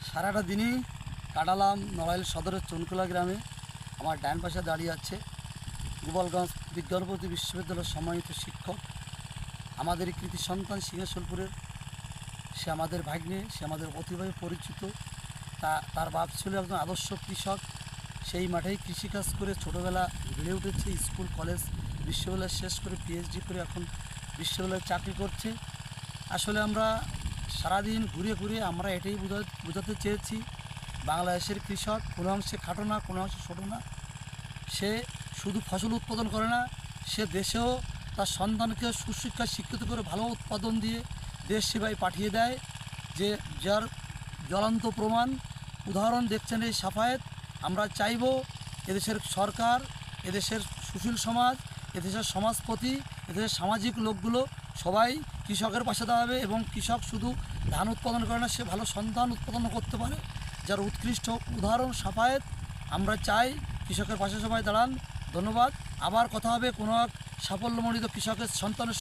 সারাটা দিনই কাটালাম নড়াইল সদরের চনকুলা গ্রামে। আমার ডান পাশে দাঁড়িয়ে আছে গোপালগঞ্জ বিজ্ঞানপতি বিশ্ববিদ্যালয়ের সম্মানিত শিক্ষক, আমাদের কৃতি সন্তান সিংহেশ্বরপুরের। সে আমাদের ভাগ্নে, সে আমাদের অতিভাবে পরিচিত। তার বাপ ছিল একজন আদর্শ কৃষক। সেই মাঠেই কৃষিকাজ করে ছোটোবেলা বেড়ে উঠেছে, স্কুল কলেজ বিশ্ববিদ্যালয় শেষ করে পিএইচডি করে এখন বিশ্ববিদ্যালয়ে চাকরি করছে। আসলে আমরা সারাদিন ঘুরে ঘুরে আমরা এটাই বোঝাতে চেয়েছি, বাংলাদেশের কৃষক কোনো অংশে খাটো না, কোনো অংশে ছোটো না। সে শুধু ফসল উৎপাদন করে না, সে দেশেও তার সন্তানকে সুশিক্ষা শিক্ষিত করে ভালো উৎপাদন দিয়ে দেশ সেবায় পাঠিয়ে দেয়। যার জ্বলন্ত প্রমাণ উদাহরণ দেখছেন এই সাফায়েত। আমরা চাইব এদেশের সরকার, এদেশের সুশীল সমাজ, এদেশের সমাজপতি, এদেশের সামাজিক লোকগুলো সবাই কৃষকের পাশে দাঁড়াবে এবং কৃষক শুধু ধান উৎপাদন করে না, সে ভালো সন্তান উৎপাদন করতে পারে, যার উৎকৃষ্ট উদাহরণ সাফায়েত। আমরা চাই কৃষকের পাশে সবাই দাঁড়ান। ধন্যবাদ। আবার কথা হবে কোনো এক সাফল্যমণ্ডিত কৃষকের সন্তানের